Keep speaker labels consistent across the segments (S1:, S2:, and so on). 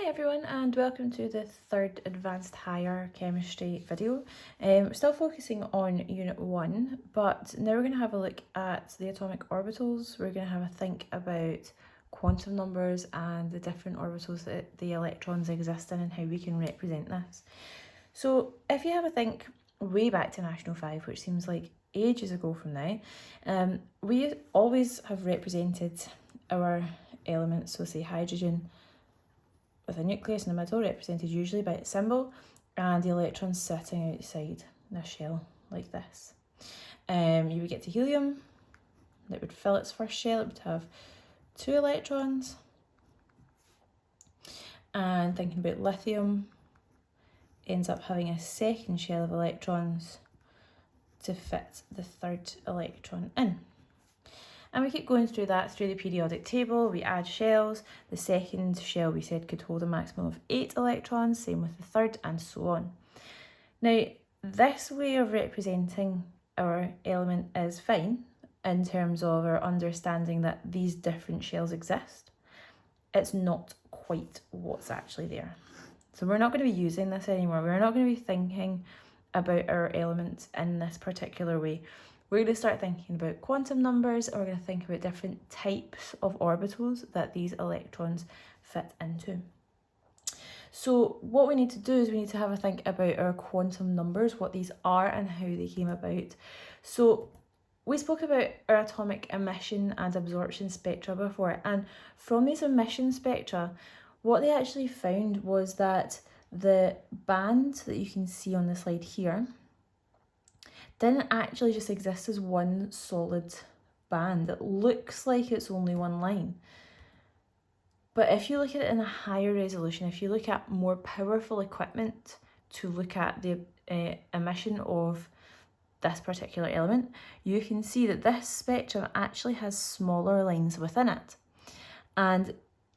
S1: everyone, and welcome to the third Advanced Higher Chemistry video. We're still focusing on Unit 1, but now we're going to have a look at the atomic orbitals. We're going to have a think about quantum numbers and the different orbitals that the electrons exist in and how we can represent this. So if you have a think way back to National 5, which seems like ages ago from now, we always have represented our elements, so say hydrogen, with a nucleus in the middle, represented usually by its symbol, and the electrons sitting outside in a shell like this. You would get to helium, that would fill its first shell, it would have 2 electrons. And thinking about lithium, ends up having a second shell of electrons to fit the third electron in. And we keep going through that through the periodic table. We add shells. The second shell we said could hold a maximum of 8 electrons, same with the third, and so on. Now, this way of representing our element is fine in terms of our understanding that these different shells exist. It's not quite what's actually there. So we're not going to be using this anymore. We're not going to be thinking about our elements in this particular way. We're going to start thinking about quantum numbers, and we're going to think about different types of orbitals that these electrons fit into. So what we need to do is we need to have a think about our quantum numbers, what these are and how they came about. So we spoke about our atomic emission and absorption spectra before, and from these emission spectra, what they actually found was that the band that you can see on the slide here didn't actually just exist as one solid band. It looks like it's only one line. But if you look at it in a higher resolution, if you look at more powerful equipment to look at the emission of this particular element, you can see that this spectrum actually has smaller lines within it. And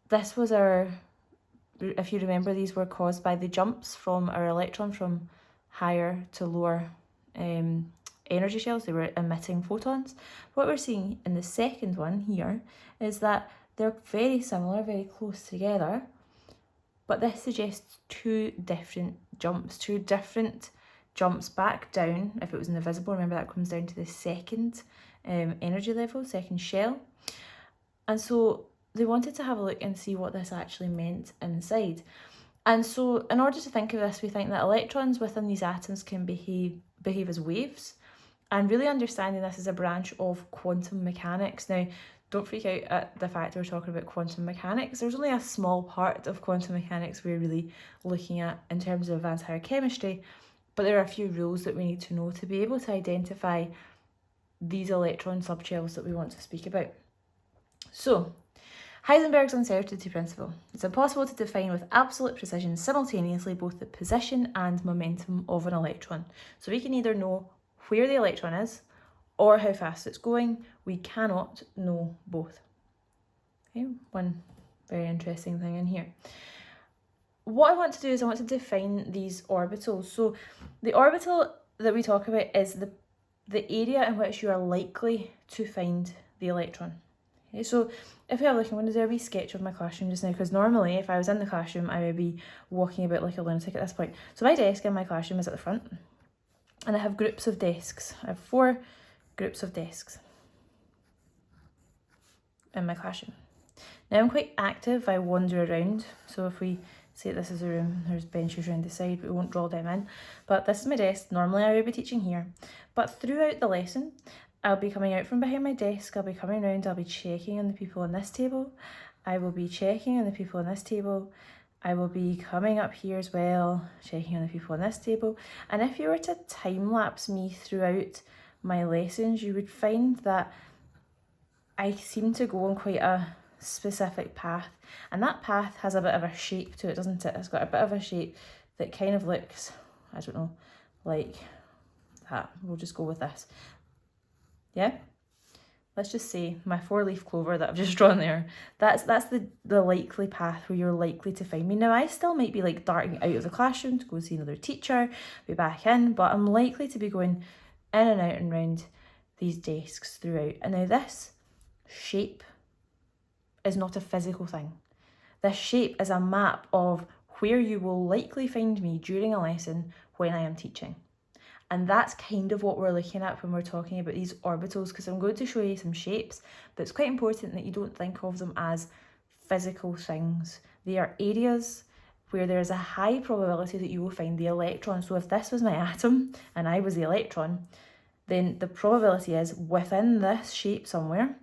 S1: this was if you remember, these were caused by the jumps from our electron from higher to lower energy shells. They were emitting photons. What we're seeing in the second one here is that they're very similar, very close together, but this suggests two different jumps back down. If it was invisible, remember that comes down to the second energy level, second shell. And so they wanted to have a look and see what this actually meant inside. And so in order to think of this, we think that electrons within these atoms can behave as waves, and really understanding this as a branch of quantum mechanics. Now, don't freak out at the fact that we're talking about quantum mechanics. There's only a small part of quantum mechanics we're really looking at in terms of advanced higher chemistry, but there are a few rules that we need to know to be able to identify these electron subshells that we want to speak about. So, Heisenberg's uncertainty principle. It's impossible to define with absolute precision simultaneously both the position and momentum of an electron. So we can either know where the electron is or how fast it's going. We cannot know both. Okay, one very interesting thing in here. What I want to do is I want to define these orbitals. So the orbital that we talk about is the area in which you are likely to find the electron. Okay, so if you have a look, I'm going to do a wee sketch of my classroom just now, because normally if I was in the classroom I would be walking about like a lunatic at this point. So my desk in my classroom is at the front, and I have groups of desks. I have 4 groups of desks in my classroom. Now I'm quite active, I wander around, so if we say this is a room, there's benches around the side, we won't draw them in, but this is my desk. Normally I would be teaching here, but throughout the lesson I'll be coming out from behind my desk, I'll be coming around, I'll be checking on the people on this table, I will be checking on the people on this table, I will be coming up here as well, checking on the people on this table. And if you were to time-lapse me throughout my lessons, you would find that I seem to go on quite a specific path, and that path has a bit of a shape to it, doesn't it? It's got a bit of a shape that kind of looks, I don't know, like that. We'll just go with this. Yeah, let's just say my 4-leaf clover that I've just drawn there, that's the likely path where you're likely to find me. Now I still might be like darting out of the classroom to go see another teacher, be back in, but I'm likely to be going in and out and round these desks throughout. And now this shape is not a physical thing. This shape is a map of where you will likely find me during a lesson when I am teaching. And that's kind of what we're looking at when we're talking about these orbitals, because I'm going to show you some shapes, but it's quite important that you don't think of them as physical things. They are areas where there is a high probability that you will find the electron. So if this was my atom and I was the electron, then the probability is within this shape somewhere,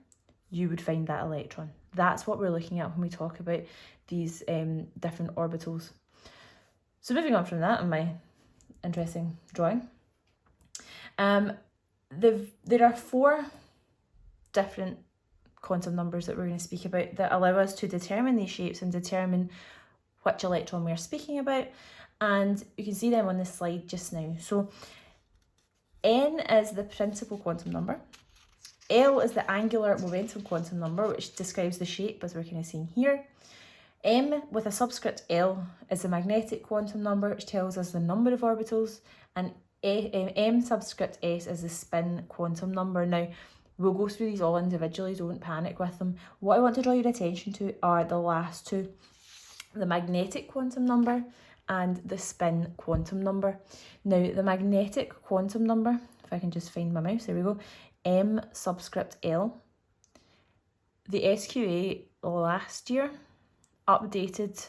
S1: you would find that electron. That's what we're looking at when we talk about these different orbitals. So moving on from that, and my interesting drawing, there are 4 different quantum numbers that we're going to speak about that allow us to determine these shapes and determine which electron we're speaking about, and you can see them on this slide just now. So N is the principal quantum number, L is the angular momentum quantum number, which describes the shape as we're kind of seeing here. M with a subscript L is the magnetic quantum number, which tells us the number of orbitals, and M subscript S is the spin quantum number. Now, we'll go through these all individually, don't panic with them. What I want to draw your attention to are the last 2, the magnetic quantum number and the spin quantum number. Now, the magnetic quantum number, if I can just find my mouse, there we go, M subscript L. The SQA last year updated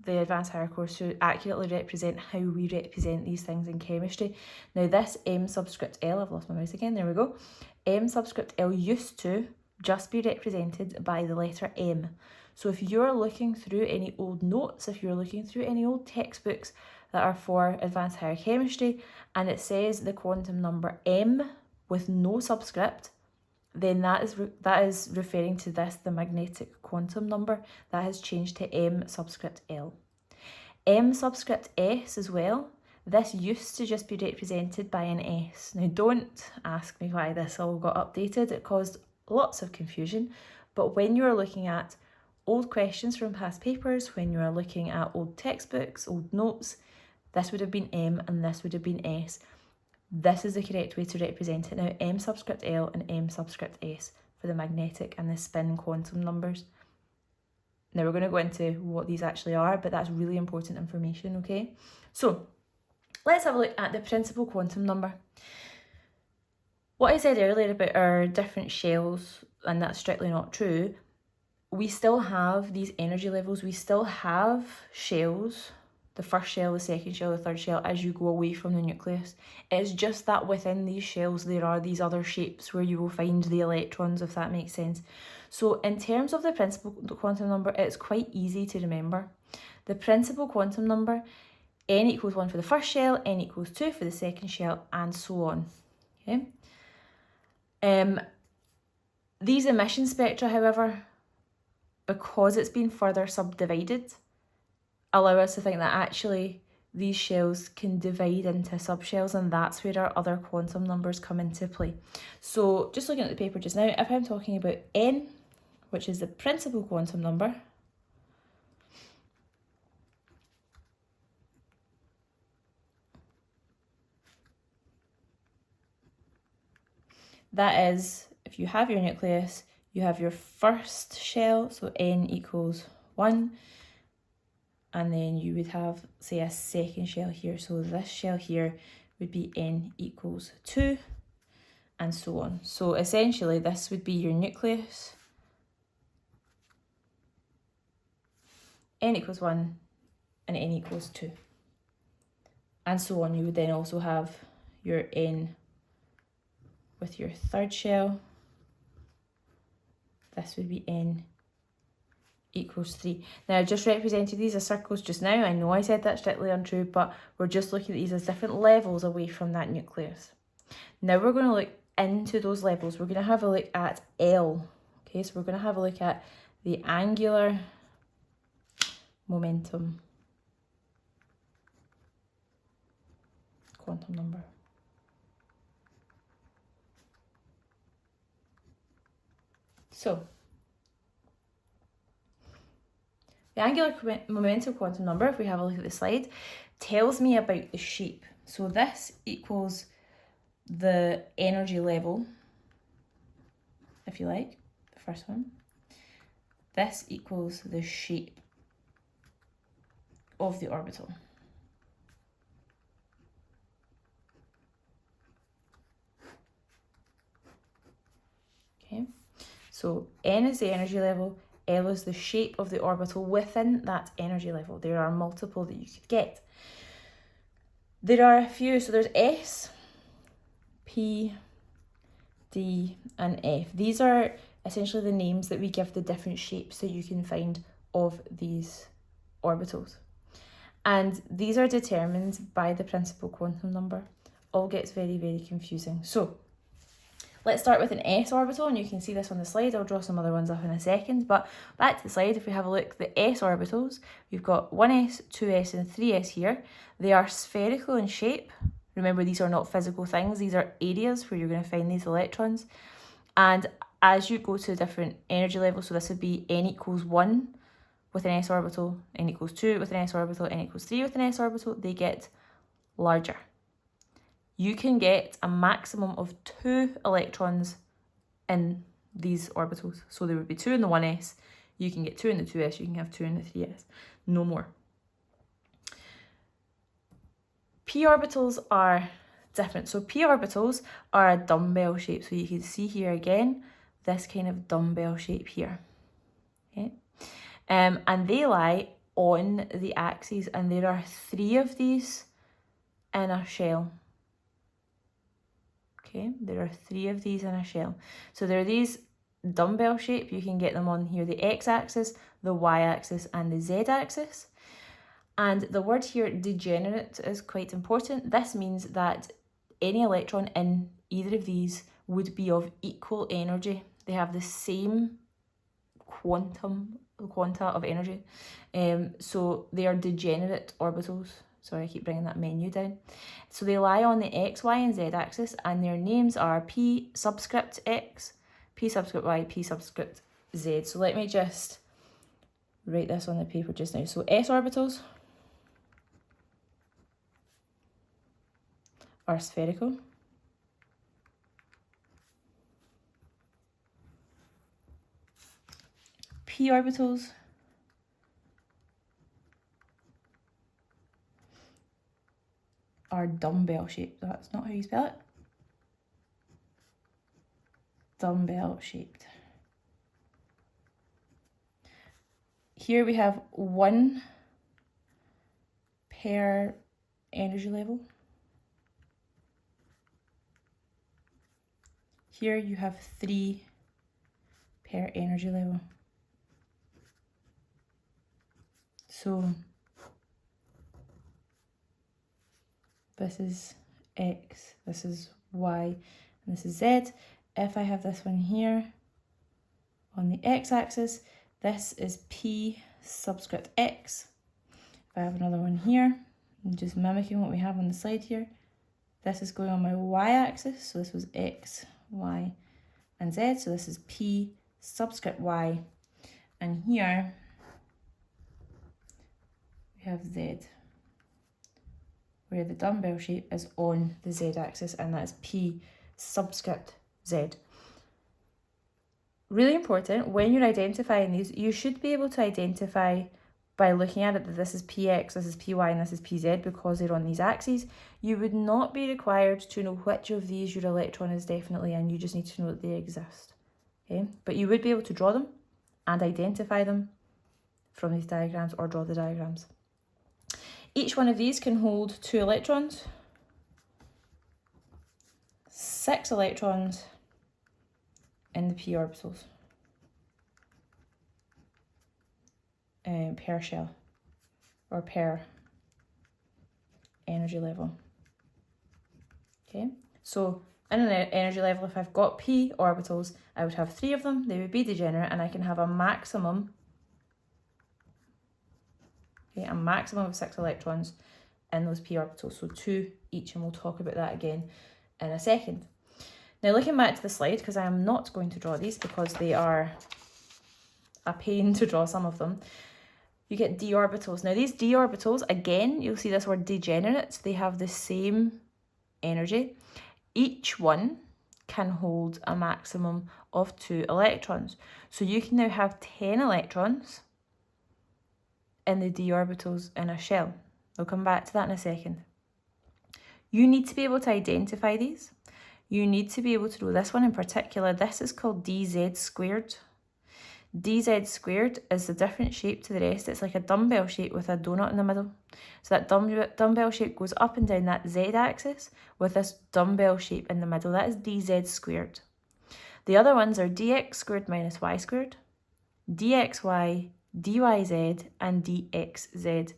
S1: the advanced higher course to accurately represent how we represent these things in chemistry. Now this M subscript L, I've lost my mouse again, there we go. M subscript L used to just be represented by the letter M. So if you're looking through any old notes, if you're looking through any old textbooks that are for advanced higher chemistry, and it says the quantum number M with no subscript, then that is referring to this, the magnetic quantum number. That has changed to M subscript L. M subscript S as well, this used to just be represented by an S. Now don't ask me why this all got updated, it caused lots of confusion, but when you're looking at old questions from past papers, when you're looking at old textbooks, old notes, this would have been M and this would have been S. This is the correct way to represent it now, M subscript L and M subscript S for the magnetic and the spin quantum numbers. Now we're going to go into what these actually are, but that's really important information, okay? So let's have a look at the principal quantum number. What I said earlier about our different shells, and that's strictly not true, we still have these energy levels, we still have shells, the first shell, the second shell, the third shell, as you go away from the nucleus. It's just that within these shells there are these other shapes where you will find the electrons, if that makes sense. So in terms of the principal quantum number, it's quite easy to remember. The principal quantum number, n equals 1 for the first shell, n equals 2 for the second shell, and so on. Okay. These emission spectra, however, because it's been further subdivided, allow us to think that actually these shells can divide into subshells, and that's where our other quantum numbers come into play. So just looking at the paper just now, if I'm talking about n, which is the principal quantum number, that is, if you have your nucleus, you have your first shell, so n equals 1, and then you would have, say, a second shell here. So this shell here would be n equals 2, and so on. So essentially this would be your nucleus, n equals 1 and n equals 2, and so on. You would then also have your n with your third shell. This would be n equals 3. Now I just represented these as circles just now. I know I said that's strictly untrue, but we're just looking at these as different levels away from that nucleus. Now we're going to look into those levels. We're going to have a look at L. Okay, so we're going to have a look at the angular momentum quantum number. So the angular momentum quantum number, if we have a look at the slide, tells me about the shape. So this equals the energy level, if you like, the first one. this equals the shape of the orbital. Okay, so N is the energy level, L is the shape of the orbital within that energy level. There are multiple that you could get. There are a few, so there's S, P, D, and F. These are essentially the names that we give the different shapes that you can find of these orbitals. And these are determined by the principal quantum number. All gets very, very confusing. So let's start with an S orbital, and you can see this on the slide. I'll draw some other ones up in a second, but back to the slide, if we have a look, the S orbitals, we've got 1s, 2s, and 3s here. They are spherical in shape. Remember, these are not physical things. These are areas where you're going to find these electrons. And as you go to different energy levels, so this would be n equals 1 with an s orbital, n equals 2 with an s orbital, n equals 3 with an s orbital, they get larger. You can get a maximum of 2 electrons in these orbitals. So there would be 2 in the 1s, you can get 2 in the 2s, you can have 2 in the 3s, no more. P orbitals are different. So P orbitals are a dumbbell shape. So you can see here again, this kind of dumbbell shape here. Okay. And they lie on the axes, and there are 3 of these in a shell. Okay, there are 3 of these in a shell. So there are these dumbbell shape. You can get them on here, the x-axis, the y-axis, and the z-axis. And the word here, degenerate, is quite important. This means that any electron in either of these would be of equal energy. They have the same quanta of energy. So they are degenerate orbitals. Sorry, I keep bringing that menu down. So they lie on the x, y, and z axis, and their names are P subscript x, P subscript y, P subscript z. So let me just write this on the paper just now. So s orbitals are spherical. P orbitals are dumbbell shaped. That's not how you spell it. Dumbbell shaped. Here we have 1 per energy level. Here you have 3 per energy level. So this is x, this is y, and this is z. If I have this one here on the x-axis, this is P subscript x. If I have another one here, I'm just mimicking what we have on the slide here. This is going on my y-axis, so this was x, y, and z. So this is P subscript y. And here we have z, where the dumbbell shape is on the z-axis, and that's P subscript z. Really important, when you're identifying these, you should be able to identify by looking at it that this is px, this is py, and this is pz, because they're on these axes. You would not be required to know which of these your electron is definitely in, you just need to know that they exist. Okay, but you would be able to draw them and identify them from these diagrams, or draw the diagrams. Each one of these can hold 2 electrons, 6 electrons in the p orbitals per shell, or per energy level. Okay, so in an energy level, if I've got p orbitals, I would have 3 of them. They would be degenerate, and I can have a maximum. Okay, a maximum of 6 electrons in those p orbitals, so 2 each, and we'll talk about that again in a second. Now, looking back to the slide, because I am not going to draw these because they are a pain to draw some of them, you get d orbitals. Now, these d orbitals, again, you'll see this word degenerate. They have the same energy. Each one can hold a maximum of 2 electrons. So you can now have 10 electrons in the d orbitals in a shell. We'll come back to that in a second. You need to be able to identify these. You need to be able to know this one in particular. This is called dz squared. dz squared is a different shape to the rest. It's like a dumbbell shape with a donut in the middle. So that dumbbell shape goes up and down that z-axis with this dumbbell shape in the middle. That is dz squared. The other ones are dx squared minus y squared, dxy, dyz, and dxz.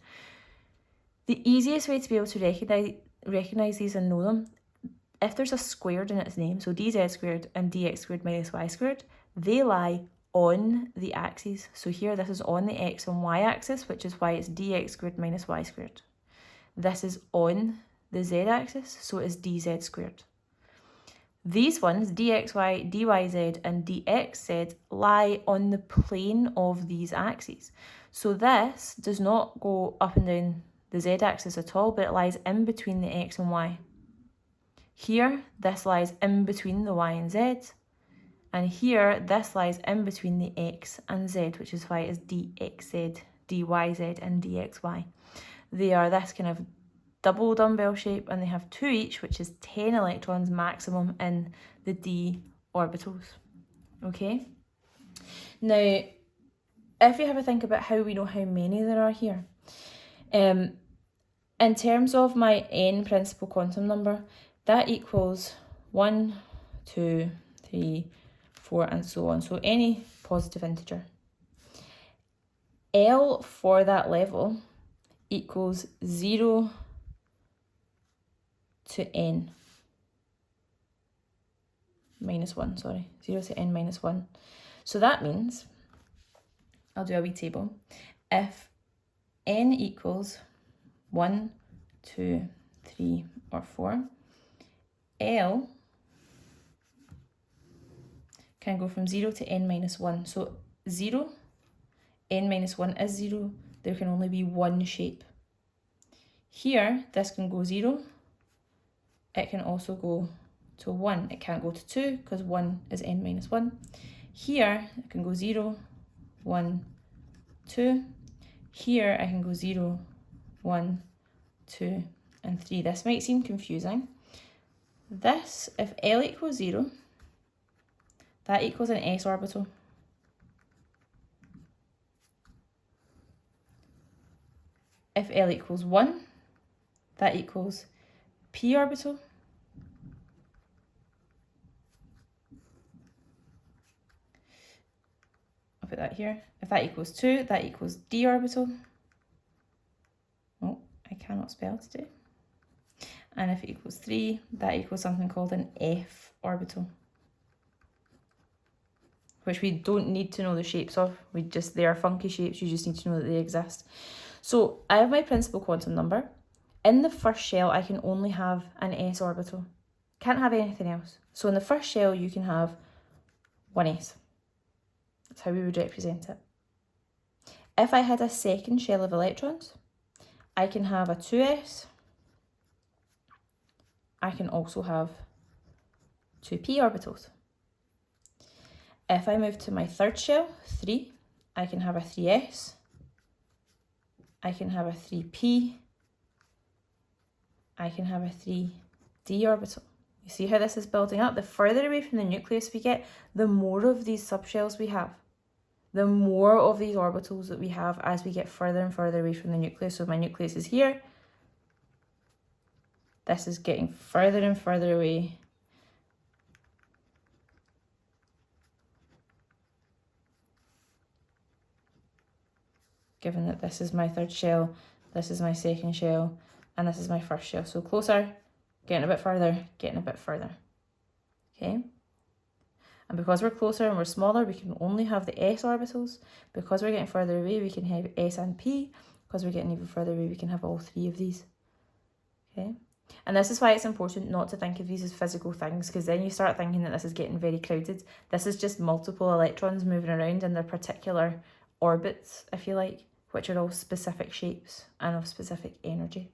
S1: The easiest way to be able to recognise these and know them, if there's a squared in its name, so dz squared and dx squared minus y squared, they lie on the axes. So here this is on the x and y axis, which is why it's dx squared minus y squared. This is on the z axis, so it's dz squared. These ones, dxy, dyz, and dxz, lie on the plane of these axes. So this does not go up and down the z-axis at all, but it lies in between the x and y. Here, this lies in between the y and z, and here, this lies in between the x and z, which is why it is dxz, dyz, and dxy. They are this kind of double dumbbell shape, and they have 2 each, which is 10 electrons maximum in the d orbitals. Okay? Now, if you have a think about how we know how many there are here, in terms of my n principal quantum number, that equals 1, 2, 3, 4, and so on. So any positive integer. L for that level equals 0 to n minus 1, 0 to n minus 1. So that means, I'll do a wee table, if n equals 1, 2, 3, or 4, L can go from 0 to n minus 1. So 0, n minus 1 is 0, there can only be one shape. Here, this can go 0, it can also go to 1. It can't go to 2 because 1 is n minus 1. Here, it can go 0, 1, 2. Here, I can go 0, 1, 2, and 3. This might seem confusing. This, if L equals 0, that equals an s orbital. If L equals 1, that equals p orbital. I'll put that here. If that equals 2, that equals d orbital. Oh, I cannot spell today. And if it equals 3, that equals something called an f orbital, which we don't need to know the shapes of. They are funky shapes, you just need to know that they exist. So I have my principal quantum number. In the first shell, I can only have an s orbital. Can't have anything else. So in the first shell, you can have one s. That's how we would represent it. If I had a second shell of electrons, I can have a 2s. I can also have 2p orbitals. If I move to my third shell, 3, I can have a 3s. I can have a 3p. I can have a 3d orbital. You see how this is building up? The further away from the nucleus we get, the more of these subshells we have. The more of these orbitals that we have as we get further and further away from the nucleus. So my nucleus is here. This is getting further and further away. Given that this is my third shell, this is my second shell, and this is my first shell. So closer, getting a bit further, getting a bit further. Okay? And because we're closer and we're smaller, we can only have the s orbitals. Because we're getting further away, we can have s and p. Because we're getting even further away, we can have all 3 of these. Okay? And this is why it's important not to think of these as physical things, because then you start thinking that this is getting very crowded. This is just multiple electrons moving around in their particular orbits, if you like, which are all specific shapes and of specific energy.